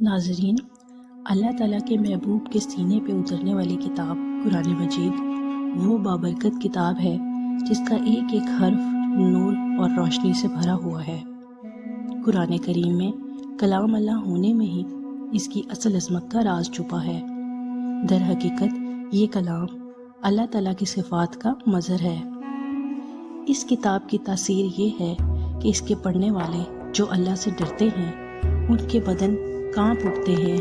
ناظرین، اللہ تعالیٰ کے محبوب کے سینے پہ اترنے والی کتاب قرآن مجید وہ بابرکت کتاب ہے جس کا ایک ایک حرف نور اور روشنی سے بھرا ہوا ہے۔ قرآن کریم میں کلام اللہ ہونے میں ہی اس کی اصل عظمت کا راز چھپا ہے۔ در حقیقت یہ کلام اللہ تعالیٰ کی صفات کا مظہر ہے۔ اس کتاب کی تاثیر یہ ہے کہ اس کے پڑھنے والے جو اللہ سے ڈرتے ہیں ان کے بدن کانپ اٹھتے ہیں،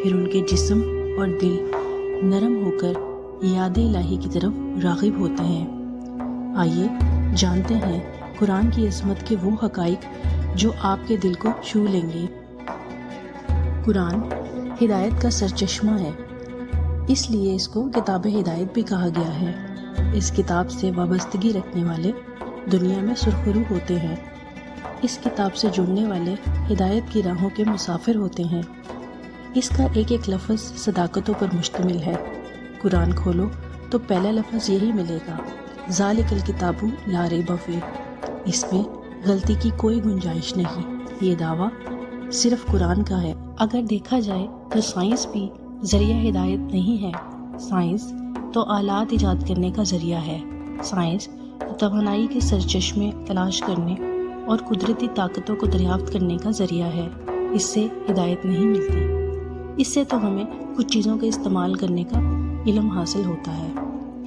پھر ان کے جسم اور دل نرم ہو کر یاد الہی کی طرف راغب ہوتے ہیں۔ آئیے جانتے ہیں قرآن کی عظمت کے وہ حقائق جو آپ کے دل کو چھو لیں گے۔ قرآن ہدایت کا سرچشمہ ہے، اس لیے اس کو کتاب ہدایت بھی کہا گیا ہے۔ اس کتاب سے وابستگی رکھنے والے دنیا میں سرخرو ہوتے ہیں۔ اس کتاب سے جڑنے والے ہدایت کی راہوں کے مسافر ہوتے ہیں۔ اس کا ایک ایک لفظ صداقتوں پر مشتمل ہے۔ قرآن کھولو تو پہلا لفظ یہی ملے گا، ذالک الکتاب لا ریب فیہ۔ اس میں غلطی کی کوئی گنجائش نہیں۔ یہ دعویٰ صرف قرآن کا ہے۔ اگر دیکھا جائے تو سائنس بھی ذریعہ ہدایت نہیں ہے۔ سائنس تو آلات ایجاد کرنے کا ذریعہ ہے۔ سائنس تو توانائی کے سرچشمے تلاش کرنے اور قدرتی طاقتوں کو دریافت کرنے کا ذریعہ ہے۔ اس سے ہدایت نہیں ملتی۔ اس سے تو ہمیں کچھ چیزوں کے استعمال کرنے کا علم حاصل ہوتا ہے۔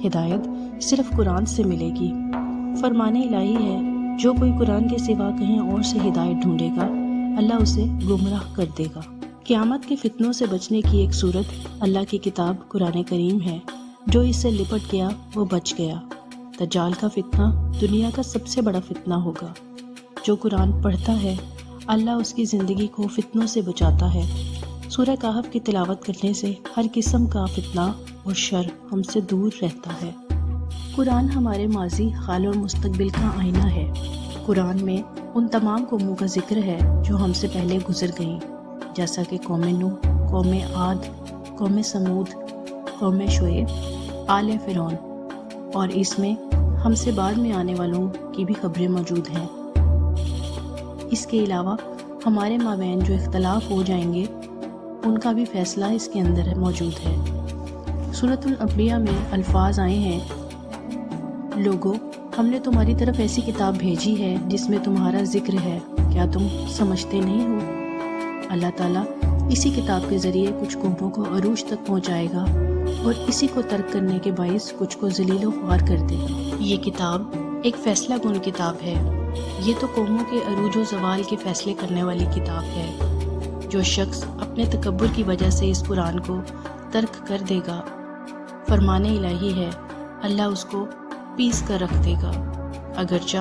ہدایت صرف قرآن سے ملے گی۔ فرمان الہی ہے، جو کوئی قرآن کے سوا کہیں اور سے ہدایت ڈھونڈے گا اللہ اسے گمراہ کر دے گا۔ قیامت کے فتنوں سے بچنے کی ایک صورت اللہ کی کتاب قرآن کریم ہے۔ جو اس سے لپٹ گیا وہ بچ گیا۔ دجال کا فتنہ دنیا کا سب سے بڑا فتنہ ہوگا۔ جو قرآن پڑھتا ہے اللہ اس کی زندگی کو فتنوں سے بچاتا ہے۔ سورہ کہف کی تلاوت کرنے سے ہر قسم کا فتنہ اور شر ہم سے دور رہتا ہے۔ قرآن ہمارے ماضی، حال اور مستقبل کا آئینہ ہے۔ قرآن میں ان تمام قوموں کا ذکر ہے جو ہم سے پہلے گزر گئیں، جیسا کہ قوم نوح، قوم عاد، قوم سمود، قوم شعیب، آل فرعون، اور اس میں ہم سے بعد میں آنے والوں کی بھی خبریں موجود ہیں۔ اس کے علاوہ ہمارے مابین جو اختلاف ہو جائیں گے ان کا بھی فیصلہ اس کے اندر موجود ہے۔ سورۃ الانبیاء میں الفاظ آئے ہیں، لوگو ہم نے تمہاری طرف ایسی کتاب بھیجی ہے جس میں تمہارا ذکر ہے، کیا تم سمجھتے نہیں ہو؟ اللہ تعالیٰ اسی کتاب کے ذریعے کچھ قوموں کو عروج تک پہنچائے گا اور اسی کو ترک کرنے کے باعث کچھ کو ذلیل و خوار کر دے گا۔ یہ کتاب ایک فیصلہ کن کتاب ہے۔ یہ تو قوموں کے عروج و زوال کے فیصلے کرنے والی کتاب ہے۔ جو شخص اپنے تکبر کی وجہ سے اس قرآن کو ترک کر دے گا، فرمان الہی ہے اللہ اس کو پیس کر رکھ دے گا۔ اگرچہ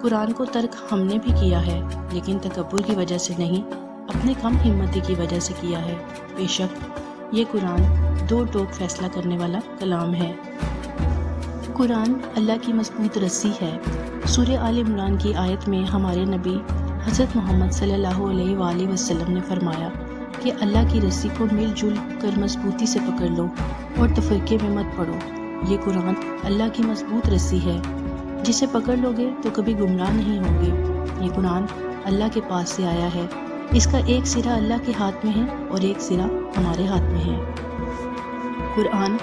قرآن کو ترک ہم نے بھی کیا ہے لیکن تکبر کی وجہ سے نہیں، اپنے کم ہمتی کی وجہ سے کیا ہے۔ بے شک یہ قرآن دو ٹوک فیصلہ کرنے والا کلام ہے۔ قرآن اللہ کی مضبوط رسی ہے۔ سورہ آل عمران کی آیت میں ہمارے نبی حضرت محمد صلی اللہ علیہ وآلہ وسلم نے فرمایا کہ اللہ کی رسی کو مل جل کر مضبوطی سے پکڑ لو اور تفرقے میں مت پڑو۔ یہ قرآن اللہ کی مضبوط رسی ہے، جسے پکڑ لو گے تو کبھی گمراہ نہیں ہوگے۔ یہ قرآن اللہ کے پاس سے آیا ہے، اس کا ایک سرا اللہ کے ہاتھ میں ہے اور ایک سرا ہمارے ہاتھ میں ہے۔ قرآن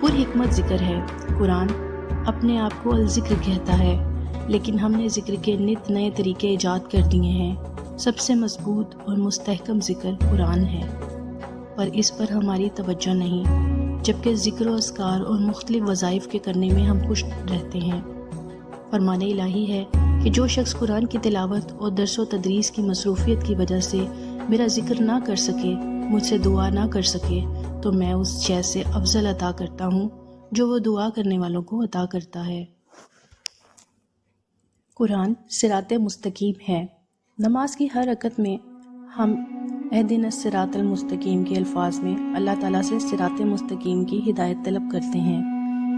پر حکمت ذکر ہے۔ قرآن اپنے آپ کو الذکر کہتا ہے، لیکن ہم نے ذکر کے نت نئے طریقے ایجاد کر دیے ہیں۔ سب سے مضبوط اور مستحکم ذکر قرآن ہے، پر اس پر ہماری توجہ نہیں، جبکہ ذکر و اذکار اور مختلف وظائف کے کرنے میں ہم خوش رہتے ہیں۔ فرمان الہی ہے کہ جو شخص قرآن کی تلاوت اور درس و تدریس کی مصروفیت کی وجہ سے میرا ذکر نہ کر سکے، مجھ سے دعا نہ کر سکے، تو میں اس شے سے افضل عطا کرتا ہوں جو وہ دعا کرنے والوں کو عطا کرتا ہے۔ قرآن صراط مستقیم ہے۔ نماز کی ہر رکعت میں ہم اہدنا الصراط المستقیم کے الفاظ میں اللہ تعالیٰ سے صراط مستقیم کی ہدایت طلب کرتے ہیں۔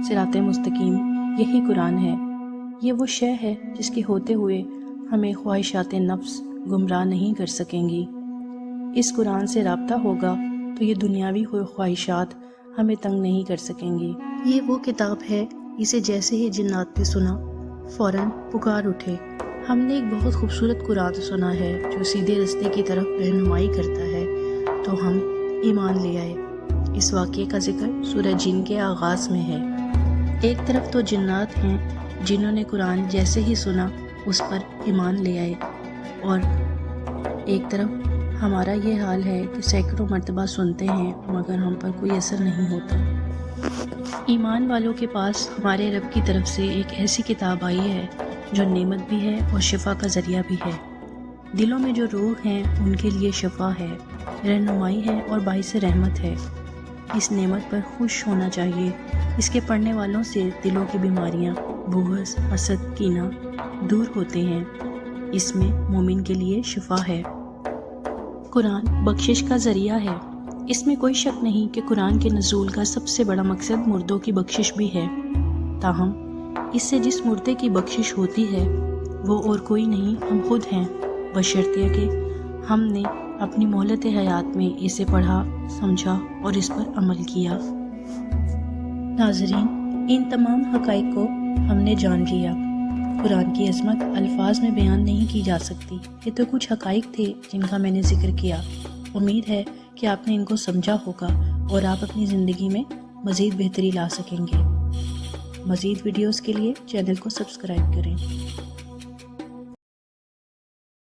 صراط مستقیم یہی قرآن ہے۔ یہ وہ شے ہے جس کے ہوتے ہوئے ہمیں خواہشات نفس گمراہ نہیں کر سکیں گی۔ اس قرآن سے رابطہ ہوگا تو یہ دنیاوی خواہشات ہمیں تنگ نہیں کر سکیں گی۔ یہ وہ کتاب ہے اسے جیسے ہی جنات نے سنا فوراً پکار اٹھے، ہم نے ایک بہت خوبصورت قرآن سنا ہے جو سیدھے رستے کی طرف رہنمائی کرتا ہے۔ تو ہم ایمان لے آئے۔ اس واقعے کا ذکر سورہ جن کے آغاز میں ہے۔ ایک طرف تو جنات ہیں جنہوں نے قرآن جیسے ہی سنا اس پر ایمان لے آئے، اور ایک طرف ہمارا یہ حال ہے کہ سینکڑوں مرتبہ سنتے ہیں مگر ہم پر کوئی اثر نہیں ہوتا۔ ایمان والوں کے پاس ہمارے رب کی طرف سے ایک ایسی کتاب آئی ہے جو نعمت بھی ہے اور شفا کا ذریعہ بھی ہے۔ دلوں میں جو روگ ہیں ان کے لیے شفا ہے، رہنمائی ہے اور باعث رحمت ہے۔ اس نعمت پر خوش ہونا چاہیے۔ اس کے پڑھنے والوں سے دلوں کی بیماریاں، بغض، حسد، کینہ دور ہوتے ہیں۔ اس میں مومن کے لیے شفا ہے۔ قرآن بخشش کا ذریعہ ہے۔ اس میں کوئی شک نہیں کہ قرآن کے نزول کا سب سے بڑا مقصد مردوں کی بخشش بھی ہے۔ تاہم اس سے جس مردے کی بخشش ہوتی ہے وہ اور کوئی نہیں، ہم خود ہیں، بشرطیہ کہ ہم نے اپنی مہلت حیات میں اسے پڑھا، سمجھا اور اس پر عمل کیا۔ ناظرین، ان تمام حقائق کو ہم نے جان لیا۔ قرآن کی عظمت الفاظ میں بیان نہیں کی جا سکتی۔ یہ تو کچھ حقائق تھے جن کا میں نے ذکر کیا۔ امید ہے کہ آپ نے ان کو سمجھا ہوگا اور آپ اپنی زندگی میں مزید بہتری لا سکیں گے۔ مزید ویڈیوز کے لیے چینل کو سبسکرائب کریں۔